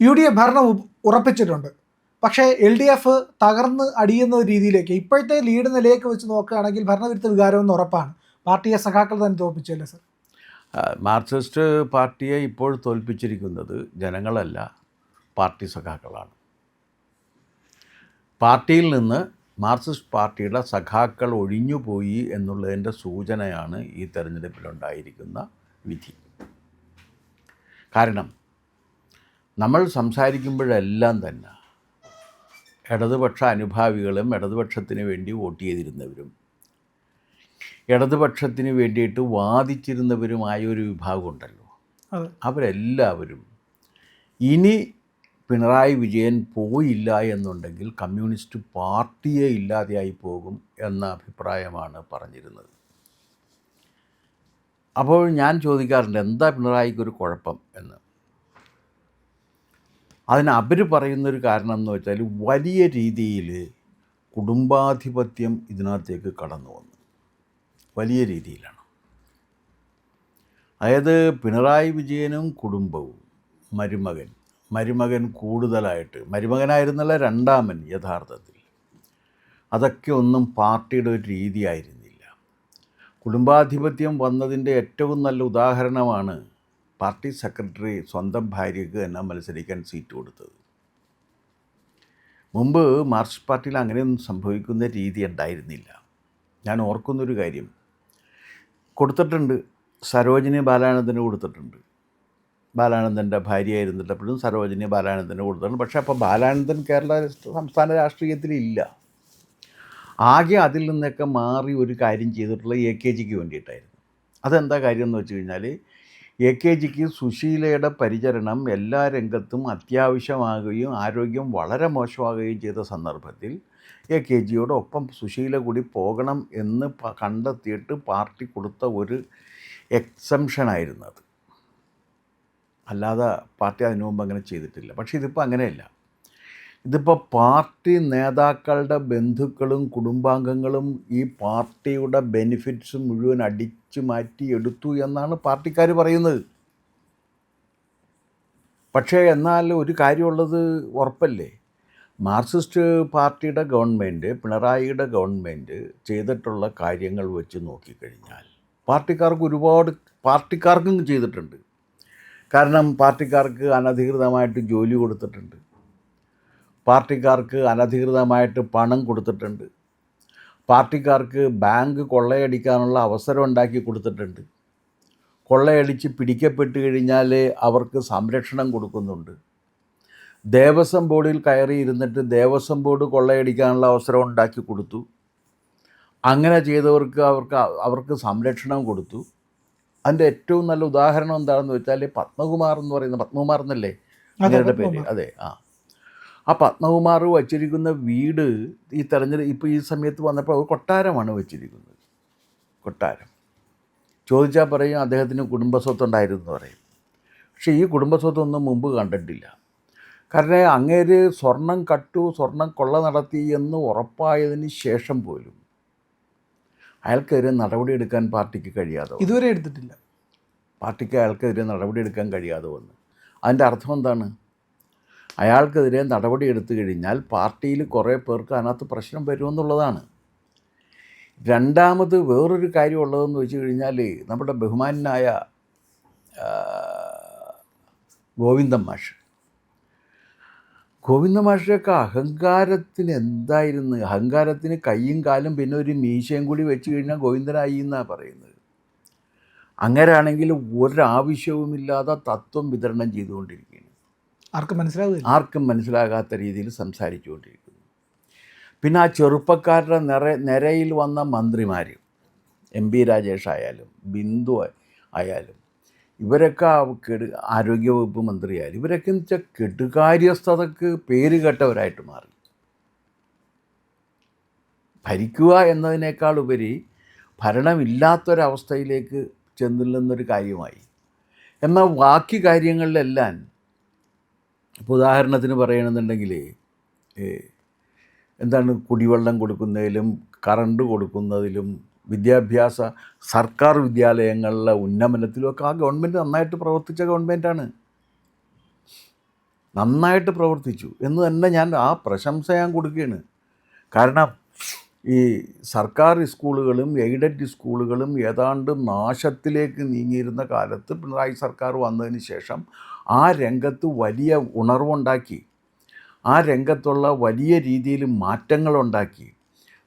UDF ഭരണം ഉറപ്പിച്ചിട്ടുണ്ട്. പക്ഷേ LDF തകർന്ന് അടിയുന്ന ഒരു രീതിയിലേക്ക് ഇപ്പോഴത്തെ ലീഡ് നിലയൊക്കെ വെച്ച് നോക്കുകയാണെങ്കിൽ ഭരണവിരുദ്ധ വികാരമെന്ന് ഉറപ്പാണ്. പാർട്ടിയെ സഖാക്കൾ തന്നെ തോൽപ്പിച്ചല്ലേ സർ? മാർക്സിസ്റ്റ് പാർട്ടിയെ ഇപ്പോൾ തോൽപ്പിച്ചിരിക്കുന്നത് ജനങ്ങളല്ല, പാർട്ടി സഖാക്കളാണ്. പാർട്ടിയിൽ നിന്ന് മാർക്സിസ്റ്റ് പാർട്ടിയുടെ സഖാക്കൾ ഒഴിഞ്ഞുപോയി എന്നുള്ളതിൻ്റെ സൂചനയാണ് ഈ തെരഞ്ഞെടുപ്പിലുണ്ടായിരിക്കുന്ന വിധി. കാരണം നമ്മൾ സംസാരിക്കുമ്പോഴെല്ലാം തന്നെ ഇടതുപക്ഷ അനുഭാവികളും ഇടതുപക്ഷത്തിന് വേണ്ടി വോട്ട് ചെയ്തിരുന്നവരും ഇടതുപക്ഷത്തിന് വേണ്ടിയിട്ട് വാദിച്ചിരുന്നവരുമായ ഒരു വിഭാഗമുണ്ടല്ലോ, അവരെല്ലാവരും ഇനി പിണറായി വിജയൻ പോയില്ല എന്നുണ്ടെങ്കിൽ കമ്മ്യൂണിസ്റ്റ് പാർട്ടിയെ ഇല്ലാതെയായി പോകും എന്ന അഭിപ്രായമാണ് പറഞ്ഞിരുന്നത്. അപ്പോൾ ഞാൻ ചോദിക്കാറുണ്ട്, എന്താ പിണറായിക്കൊരു കുഴപ്പം എന്ന്. അതിന് അവർ പറയുന്നൊരു കാരണം എന്ന് വെച്ചാൽ വലിയ രീതിയിൽ കുടുംബാധിപത്യം ഇതിനകത്തേക്ക് കടന്നു വന്നു, വലിയ രീതിയിലാണ്. അതായത് പിണറായി വിജയനും കുടുംബവും മരുമകൻ കൂടുതലായിട്ട്, മരുമകനായിരുന്നല്ല രണ്ടാമൻ യഥാർത്ഥത്തിൽ, അതൊക്കെ ഒന്നും പാർട്ടിയുടെ ഒരു രീതിയായിരുന്നില്ല. കുടുംബാധിപത്യം വന്നതിൻ്റെ ഏറ്റവും നല്ല ഉദാഹരണമാണ് പാർട്ടി സെക്രട്ടറി സ്വന്തം ഭാര്യയ്ക്ക് തന്നെ മത്സരിക്കാൻ സീറ്റ് കൊടുത്തത്. മുമ്പ് മാർക്സിസ്റ്റ് പാർട്ടിയിൽ അങ്ങനെയൊന്നും സംഭവിക്കുന്ന രീതി ഉണ്ടായിരുന്നില്ല. ഞാൻ ഓർക്കുന്നൊരു കാര്യം, കൊടുത്തിട്ടുണ്ട്, സരോജിനി ബാലാനന്ദന് കൊടുത്തിട്ടുണ്ട്. ബാലാനന്ദൻ്റെ ഭാര്യയായിരുന്നിട്ടപ്പോഴും സരോജിനി ബാലാനന്ദന് കൊടുത്തിട്ടുണ്ട്. പക്ഷേ അപ്പോൾ ബാലാനന്ദൻ കേരള സംസ്ഥാന രാഷ്ട്രീയത്തിലില്ല. ആകെ അതിൽ നിന്നൊക്കെ മാറി ഒരു കാര്യം ചെയ്തിട്ടുള്ള AKGക്ക് വേണ്ടിയിട്ടായിരുന്നു. അതെന്താ കാര്യം എന്ന് വെച്ച് കഴിഞ്ഞാൽ, AKGക്ക് സുശീലയുടെ പരിചരണം എല്ലാ രംഗത്തും അത്യാവശ്യമാകുകയും ആരോഗ്യം വളരെ മോശമാകുകയും ചെയ്ത സന്ദർഭത്തിൽ AKGയോടൊപ്പം സുശീല കൂടി പോകണം എന്ന് കണ്ടെത്തിയിട്ട് പാർട്ടി കൊടുത്ത ഒരു എക്സംഷനായിരുന്നു അത്. അല്ലാതെ പാർട്ടി അതിനു മുമ്പ് അങ്ങനെ ചെയ്തിട്ടില്ല. പക്ഷേ ഇതിപ്പോൾ അങ്ങനെയല്ല. ഇതിപ്പോൾ പാർട്ടി നേതാക്കളുടെ ബന്ധുക്കളും കുടുംബാംഗങ്ങളും ഈ പാർട്ടിയുടെ ബെനിഫിറ്റ്സ് മുഴുവൻ അടിച്ചു മാറ്റി എടുത്തു എന്നാണ് പാർട്ടിക്കാർ പറയുന്നത്. പക്ഷേ എന്നാൽ ഒരു കാര്യമുള്ളത് ഉറപ്പല്ലേ, മാർക്സിസ്റ്റ് പാർട്ടിയുടെ ഗവൺമെൻറ്, പിണറായിയുടെ ഗവൺമെൻറ് ചെയ്തിട്ടുള്ള കാര്യങ്ങൾ വെച്ച് നോക്കിക്കഴിഞ്ഞാൽ പാർട്ടിക്കാർക്കും ചെയ്തിട്ടുണ്ട്. കാരണം പാർട്ടിക്കാർക്ക് അനധികൃതമായിട്ട് ജോലി കൊടുത്തിട്ടുണ്ട്, പാർട്ടിക്കാർക്ക് അനധികൃതമായിട്ട് പണം കൊടുത്തിട്ടുണ്ട്, പാർട്ടിക്കാർക്ക് ബാങ്ക് കൊള്ളയടിക്കാനുള്ള അവസരം ഉണ്ടാക്കി കൊടുത്തിട്ടുണ്ട്, കൊള്ളയടിച്ച് പിടിക്കപ്പെട്ട് കഴിഞ്ഞാൽ അവർക്ക് സംരക്ഷണം കൊടുക്കുന്നുണ്ട്, ദേവസ്വം ബോർഡിൽ കയറി ഇരുന്നിട്ട് ദേവസ്വം ബോർഡ് കൊള്ളയടിക്കാനുള്ള അവസരം ഉണ്ടാക്കി കൊടുത്തു, അങ്ങനെ ചെയ്തവർക്ക് അവർക്ക് സംരക്ഷണം കൊടുത്തു. അതിൻ്റെ ഏറ്റവും നല്ല ഉദാഹരണം എന്താണെന്ന് വെച്ചാൽ പത്മകുമാർ എന്ന് പറയുന്ന, പത്മകുമാർ എന്നല്ലേ അങ്ങയുടെ പേര്? അതെ, ആ പത്മകുമാർ വച്ചിരിക്കുന്ന വീട് ഈ ഇപ്പോൾ ഈ സമയത്ത് വന്നപ്പോൾ അത് കൊട്ടാരമാണ് വച്ചിരിക്കുന്നത്. കൊട്ടാരം ചോദിച്ചാൽ പറയും അദ്ദേഹത്തിന് കുടുംബസ്വത്തുണ്ടായിരുന്നു എന്ന് പറയും. പക്ഷേ ഈ കുടുംബസ്വത്തൊന്നും മുമ്പ് കണ്ടിട്ടില്ല. കാരണം അങ്ങേര് സ്വർണം കൊള്ള നടത്തി എന്ന് ഉറപ്പായതിന് ശേഷം പോലും അയാൾക്കെതിരെ നടപടിയെടുക്കാൻ പാർട്ടിക്ക് കഴിയാതെ ഇതുവരെ എടുത്തിട്ടില്ല. പാർട്ടിക്ക് അയാൾക്കെതിരെ നടപടിയെടുക്കാൻ കഴിയാതെ വന്നു. അതിൻ്റെ അർത്ഥം എന്താണ്? അയാൾക്കെതിരെ നടപടി എടുത്തു കഴിഞ്ഞാൽ പാർട്ടിയിൽ കുറേ പേർക്ക് അതിനകത്ത് പ്രശ്നം വരുമെന്നുള്ളതാണ്. രണ്ടാമത് വേറൊരു കാര്യം ഉള്ളതെന്ന് വെച്ച് കഴിഞ്ഞാൽ, നമ്മുടെ ബഹുമാനായ ഗോവിന്ദൻ മാഷൊക്കെ അഹങ്കാരത്തിന് എന്തായിരുന്നു, അഹങ്കാരത്തിന് കയ്യും കാലും പിന്നെ ഒരു മീശയും കൂടി വെച്ച് കഴിഞ്ഞാൽ ഗോവിന്ദനായി എന്നാണ് പറയുന്നത്. അങ്ങനെയാണെങ്കിൽ ഒരാവശ്യവുമില്ലാതെ തത്വം വിതരണം ചെയ്തുകൊണ്ടിരിക്കുകയാണ്. ആർക്കും മനസ്സിലാകാത്ത രീതിയിൽ സംസാരിച്ചുകൊണ്ടിരിക്കുന്നു. പിന്നെ ആ ചെറുപ്പക്കാരുടെ നിരയിൽ വന്ന മന്ത്രിമാർ, MP രാജേഷ് ആയാലും ബിന്ദു ആയാലും ഇവരൊക്കെ ആരോഗ്യവകുപ്പ് മന്ത്രിയായാലും ഇവരൊക്കെ എന്ന് വെച്ചാൽ കെടുകാര്യസ്ഥതക്ക് പേര് കേട്ടവരായിട്ട് മാറി. ഭരിക്കുക എന്നതിനേക്കാൾ ഉപരി ഭരണമില്ലാത്തൊരവസ്ഥയിലേക്ക് ചെന്നില്ലെന്നൊരു കാര്യമായി. എന്നാൽ ബാക്കി കാര്യങ്ങളിലെല്ലാം, ഇപ്പോൾ ഉദാഹരണത്തിന് പറയണമെന്നുണ്ടെങ്കിൽ എന്താണ്, കുടിവെള്ളം കൊടുക്കുന്നതിലും കറണ്ട് കൊടുക്കുന്നതിലും സർക്കാർ വിദ്യാലയങ്ങളിലെ ഉന്നമനത്തിലുമൊക്കെ ആ ഗവൺമെൻറ് നന്നായിട്ട് പ്രവർത്തിച്ച ഗവൺമെൻറ്റാണ്. നന്നായിട്ട് പ്രവർത്തിച്ചു എന്ന് തന്നെ ഞാൻ ആ പ്രശംസ ഞാൻ കൊടുക്കുകയാണ്. കാരണം ഈ സർക്കാർ സ്കൂളുകളും എയ്ഡഡ് സ്കൂളുകളും ഏതാണ്ട് നാശത്തിലേക്ക് നീങ്ങിയിരുന്ന കാലത്ത് പിണറായി സർക്കാർ വന്നതിന് ശേഷം ആ രംഗത്ത് വലിയ ഉണർവുണ്ടാക്കി, ആ രംഗത്തുള്ള വലിയ രീതിയിൽ മാറ്റങ്ങളുണ്ടാക്കി.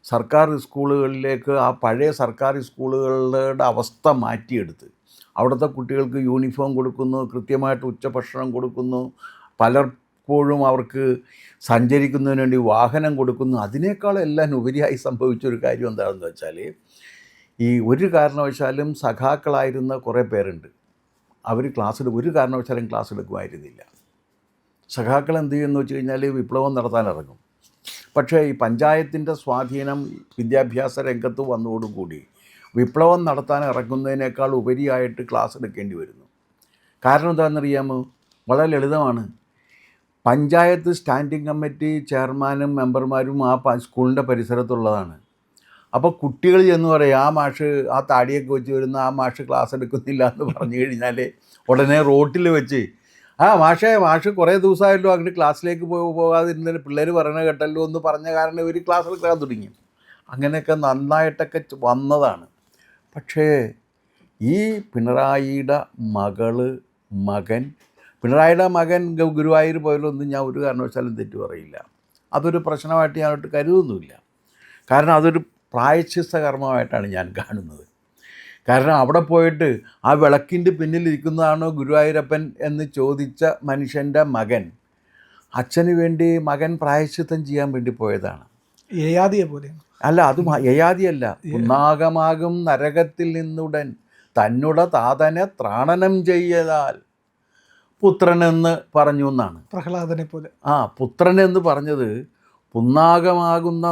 സർക്കാർ സ്കൂളുകളിലേക്ക് ആ പഴയ സർക്കാർ സ്കൂളുകളുടെ അവസ്ഥ മാറ്റിയെടുത്ത് അവിടുത്തെ കുട്ടികൾക്ക് യൂണിഫോം കൊടുക്കുന്നു, കൃത്യമായിട്ട് ഉച്ചഭക്ഷണം കൊടുക്കുന്നു, പലപ്പോഴും അവർക്ക് സഞ്ചരിക്കുന്നതിന് വേണ്ടി വാഹനം കൊടുക്കുന്നു. അതിനേക്കാളെല്ലാം ഉപരിയായി സംഭവിച്ചൊരു കാര്യം എന്താണെന്ന് വെച്ചാൽ, ഈ ഒരു കാരണവശാലും സഖാക്കളായിരുന്ന കുറേ പേരുണ്ട്, അവർ ഒരു കാരണവശാലും ക്ലാസ് എടുക്കുമായിരുന്നില്ല. സഖാക്കൾ എന്ത് ചെയ്യുമെന്ന് വെച്ച് കഴിഞ്ഞാൽ വിപ്ലവം നടത്താനിറങ്ങും. പക്ഷേ ഈ പഞ്ചായത്തിൻ്റെ സ്വാധീനം വിദ്യാഭ്യാസ രംഗത്ത് വന്നതോടുകൂടി വിപ്ലവം നടത്താൻ ഇറങ്ങുന്നതിനേക്കാൾ ഉപരിയായിട്ട് ക്ലാസ് എടുക്കേണ്ടി വരുന്നു. കാരണം എന്താണെന്നറിയാമോ? വളരെ ലളിതമാണ്. പഞ്ചായത്ത് സ്റ്റാൻഡിംഗ് കമ്മിറ്റി ചെയർമാനും മെമ്പർമാരും ആ സ്കൂളിൻ്റെ പരിസരത്തുള്ളതാണ്. അപ്പോൾ കുട്ടികൾ ചെന്ന് പറയും, ആ മാഷ് ആ താടിയൊക്കെ വെച്ച് വരുന്ന ആ മാഷ് ക്ലാസ് എടുക്കുന്നില്ല എന്ന് പറഞ്ഞു കഴിഞ്ഞാൽ ഉടനെ റോട്ടിൽ വെച്ച്, മാഷ് കുറേ ദിവസമായല്ലോ അങ്ങോട്ട് ക്ലാസ്സിലേക്ക് പോകാതിരുന്നതിന് പിള്ളേർ പറയണ കേട്ടല്ലോ എന്ന് പറഞ്ഞ കാരണം ഇവർ ക്ലാസ് എടുക്കാൻ തുടങ്ങി. അങ്ങനെയൊക്കെ നന്നായിട്ടൊക്കെ വന്നതാണ്. പക്ഷേ ഈ പിണറായിയുടെ മകൻ ഗുരുവായൂർ പോയാലൊന്നും ഞാൻ ഒരു കാരണവശാലും തെറ്റു പറയില്ല. അതൊരു പ്രശ്നമായിട്ട് ഞാനോട്ട് കരുതുന്നുമില്ല. കാരണം അതൊരു പ്രായശ്ചിത്ത കർമ്മമായിട്ടാണ് ഞാൻ കാണുന്നത്. കാരണം അവിടെ പോയിട്ട് ആ വിളക്കിൻ്റെ പിന്നിലിരിക്കുന്നതാണോ ഗുരുവായൂരപ്പൻ എന്ന് ചോദിച്ച മനുഷ്യൻ്റെ മകൻ അച്ഛന് വേണ്ടി മകൻ പ്രായശ്ചിത്തം ചെയ്യാൻ വേണ്ടി പോയതാണ്. യയാതിയെ പോലെ അല്ല, അത് യയാതിയല്ല. പുന്നാകമാകും നരകത്തിൽ നിന്നുടൻ തന്നുടെ താതനെ ത്രാണനം ചെയ്യതാൽ പുത്രനെന്ന് പറഞ്ഞു എന്നാണ്. പ്രഹ്ലാദനെ പോലെ. പുത്രനെന്ന് പറഞ്ഞത് പുന്നാകമാകുന്ന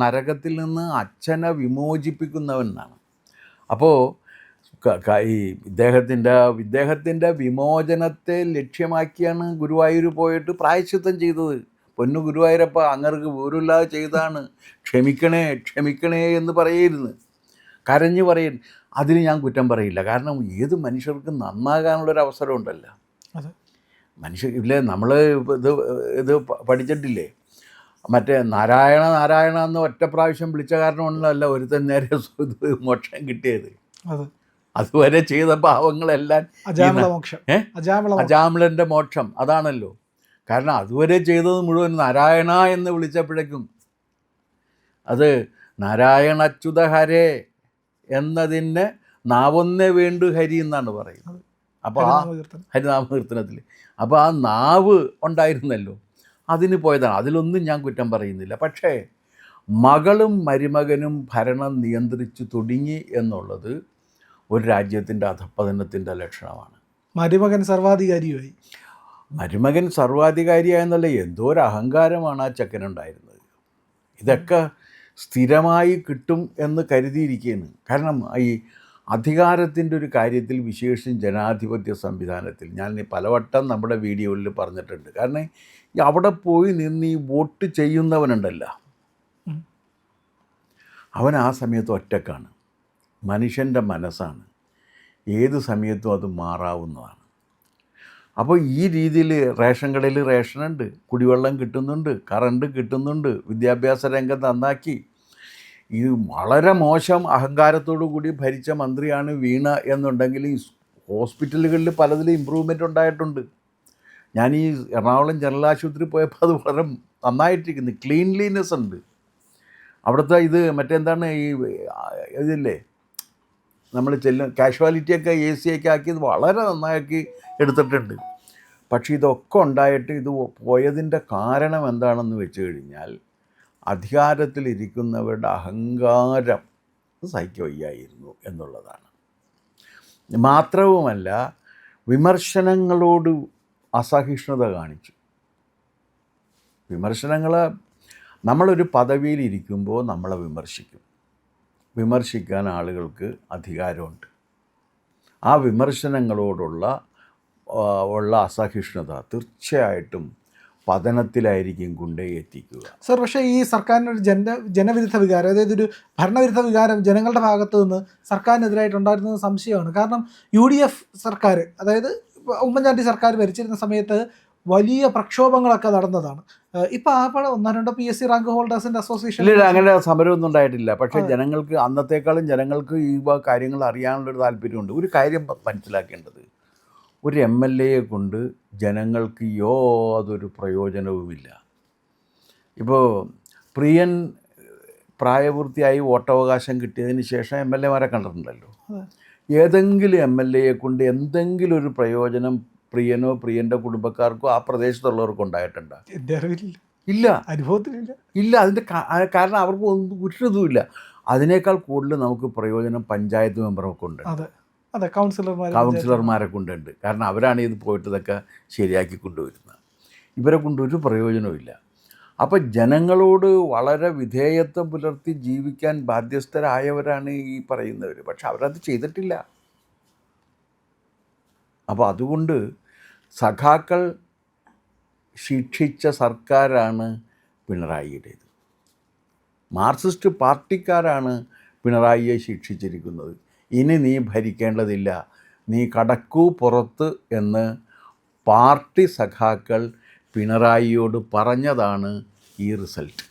നരകത്തിൽ നിന്ന് അച്ഛനെ വിമോചിപ്പിക്കുന്നവൻ എന്നാണ്. അപ്പോൾ ഈ ഇദ്ദേഹത്തിൻ്റെ വിമോചനത്തെ ലക്ഷ്യമാക്കിയാണ് ഗുരുവായൂർ പോയിട്ട് പ്രായശ്ചിത്തം ചെയ്തത്. പൊന്നു ഗുരുവായൂരപ്പ, അങ്ങർക്ക് വിവരമില്ലാതെ ചെയ്താണ്, ക്ഷമിക്കണേ എന്ന് പറയരുത്, കരഞ്ഞു പറയുന്നു. അതിന് ഞാൻ കുറ്റം പറയില്ല. കാരണം ഏത് മനുഷ്യർക്കും നന്നാകാനുള്ളൊരു അവസരം ഉണ്ടല്ലോ. ഇല്ലേ, നമ്മൾ ഇത് പഠിച്ചിട്ടില്ലേ, മറ്റേ നാരായണ എന്ന് ഒറ്റ പ്രാവശ്യം വിളിച്ച കാരണമൊന്നുമല്ല ഒരുത്തൻ നേരെ മോക്ഷം കിട്ടിയത്. അതുവരെ ചെയ്ത പാവങ്ങളെല്ലാം അജാമിളൻ്റെ മോക്ഷം അതാണല്ലോ. കാരണം അതുവരെ ചെയ്തത് മുഴുവൻ നാരായണ എന്ന് വിളിച്ചപ്പോഴേക്കും അത് നാരായണച്യുത ഹരേ എന്നതിന് നാവൊന്നേ വേണ്ടു ഹരി എന്നാണ് പറയുന്നത്. അപ്പോൾ ആ ഹരിനാമകീർത്തനത്തിൽ അപ്പോൾ ആ നാവ് ഉണ്ടായിരുന്നല്ലോ, അതിന് പോയതാണ്. അതിലൊന്നും ഞാൻ കുറ്റം പറയുന്നില്ല. പക്ഷേ മകളും മരുമകനും ഭരണം നിയന്ത്രിച്ചു തുടങ്ങി എന്നുള്ളത് ഒരു രാജ്യത്തിൻ്റെ അധപ്പതനത്തിൻ്റെ ലക്ഷണമാണ്. മരുമകൻ സർവാധികാരിയായെന്നല്ല, എന്തോ ഒരു അഹങ്കാരമാണ് ആ ചെക്കനുണ്ടായിരുന്നത്. ഇതൊക്കെ സ്ഥിരമായി കിട്ടും എന്ന് കരുതിയിരിക്കുകയാണ്. കാരണം ഈ അധികാരത്തിൻ്റെ ഒരു കാര്യത്തിൽ, വിശേഷിച്ചും ജനാധിപത്യ സംവിധാനത്തിൽ, ഞാൻ പലവട്ടം നമ്മുടെ വീഡിയോയിൽ പറഞ്ഞിട്ടുണ്ട്. കാരണം അവിടെ പോയി നിന്ന് ഈ വോട്ട് ചെയ്യുന്നവനുണ്ടല്ലോ, അവൻ ആ സമയത്ത് ഒറ്റക്കാണ്. മനുഷ്യൻ്റെ മനസ്സാണ്, ഏത് സമയത്തും അത് മാറാവുന്നതാണ്. അപ്പോൾ ഈ രീതിയിൽ റേഷൻ കടയിൽ റേഷനുണ്ട്, കുടിവെള്ളം കിട്ടുന്നുണ്ട്, കറണ്ട് കിട്ടുന്നുണ്ട്, വിദ്യാഭ്യാസ രംഗം നന്നാക്കി. ഇത് വളരെ മോശം അഹങ്കാരത്തോടു കൂടി ഭരിച്ച മന്ത്രിയാണ് വീണ എന്നുണ്ടെങ്കിൽ ഈ ഹോസ്പിറ്റലുകളിൽ പലതിലും ഇമ്പ്രൂവ്മെൻ്റ് ഉണ്ടായിട്ടുണ്ട്. ഞാൻ ഈ എറണാകുളം ജനറൽ ആശുപത്രി പോയപ്പോൾ അത് വളരെ നന്നായിട്ടിരിക്കുന്നു. ക്ലീൻലിനെസ് ഉണ്ട് അവിടുത്തെ. ഇത് മറ്റെന്താണ് ഈ ഇതില്ലേ, നമ്മൾ കാഷ്വാലിറ്റിയൊക്കെ AC ഒക്കെ ആക്കിയത് വളരെ നന്നാക്കി എടുത്തിട്ടുണ്ട്. പക്ഷേ ഇതൊക്കെ ഉണ്ടായിട്ട് ഇത് പോയതിൻ്റെ കാരണം എന്താണെന്ന് വെച്ച് കഴിഞ്ഞാൽ അധികാരത്തിലിരിക്കുന്നവരുടെ അഹങ്കാരം സഹിക്കുകയായിരുന്നു എന്നുള്ളതാണ്. മാത്രവുമല്ല, വിമർശനങ്ങളോട് അസഹിഷ്ണുത കാണിച്ചു. നമ്മളൊരു പദവിയിലിരിക്കുമ്പോൾ നമ്മളെ വിമർശിക്കാൻ ആളുകൾക്ക് അധികാരമുണ്ട്. ആ വിമർശനങ്ങളോടുള്ള അസഹിഷ്ണുത തീർച്ചയായിട്ടും പതനത്തിലായിരിക്കും കൊണ്ടേ എത്തിക്കുക. സർ, പക്ഷേ ഈ സർക്കാരിനൊരു ജനവിരുദ്ധ വികാരം, അതായത് ഒരു ഭരണവിരുദ്ധ വികാരം ജനങ്ങളുടെ ഭാഗത്തു നിന്ന് സർക്കാരിനെതിരായിട്ടുണ്ടായിരുന്നത് സംശയമാണ്. കാരണം UDF സർക്കാർ, അതായത് ഉമ്മൻചാണ്ടി സർക്കാർ ഭരിച്ചിരുന്ന സമയത്ത് വലിയ പ്രക്ഷോഭങ്ങളൊക്കെ നടന്നതാണ്. ഇപ്പൊ ആ പടം 1-2 PSC റാങ്ക് ഹോൾഡേഴ്സിന്റെ അസോസിയേഷൻ ഇല്ല അങ്ങനെ സമരമൊന്നും ഉണ്ടായിട്ടില്ല. പക്ഷേ ജനങ്ങൾക്ക് അന്നത്തേക്കാളും ജനങ്ങൾക്ക് ഈ കാര്യങ്ങൾ അറിയാനുള്ളൊരു താല്പര്യമുണ്ട്. ഒരു കാര്യം മനസ്സിലാക്കേണ്ടത്, ഒരു MLAയെ കൊണ്ട് ജനങ്ങൾക്ക് യാതൊരു പ്രയോജനവുമില്ല. ഇപ്പോൾ പ്രിയൻ പ്രായപൂർത്തിയായി വോട്ടവകാശം കിട്ടിയതിന് ശേഷം MLAമാരെ കണ്ടിട്ടുണ്ടല്ലോ. ഏതെങ്കിലും MLAയെ കൊണ്ട് എന്തെങ്കിലും ഒരു പ്രയോജനം പ്രിയനോ പ്രിയൻ്റെ കുടുംബക്കാർക്കോ ആ പ്രദേശത്തുള്ളവർക്കോ ഉണ്ടായിട്ടുണ്ടോ? എൻ്റെ അറിവിലില്ല, ഇല്ല, അനുഭവത്തിലില്ല. ഇല്ല. അതിൻ്റെ കാരണം അവർക്ക് ഒന്നും ഒരു അതിനേക്കാൾ കൂടുതൽ നമുക്ക് പ്രയോജനം പഞ്ചായത്ത് മെമ്പറൊക്കെ ഉണ്ട്, അതെ അതെ, കൗൺസിലർമാരെ കൊണ്ടുണ്ട്. കാരണം അവരാണ് ഇത് പോയിട്ട് ഇതൊക്കെ ശരിയാക്കി കൊണ്ടുവരുന്നത്. ഇവരെ കൊണ്ട് ഒരു പ്രയോജനവുമില്ല. അപ്പോൾ ജനങ്ങളോട് വളരെ വിധേയത്വം പുലർത്തി ജീവിക്കാൻ ബാധ്യസ്ഥരായവരാണ് ഈ പറയുന്നവർ. പക്ഷെ അവരത് ചെയ്തിട്ടില്ല. അപ്പോൾ അതുകൊണ്ട് സഖാക്കൾ ശിക്ഷിച്ച സർക്കാരാണ് പിണറായിയുടേത്. മാർക്സിസ്റ്റ് പാർട്ടിക്കാരാണ് പിണറായിയെ ശിക്ഷിച്ചിരിക്കുന്നത്. ഇനി നീ ഭരിക്കേണ്ടതില്ല, നീ കടക്കൂ പുറത്ത് എന്ന് പാർട്ടി സഖാക്കൾ പിണറായിയോട് പറഞ്ഞതാണ് ഈ റിസൾട്ട്.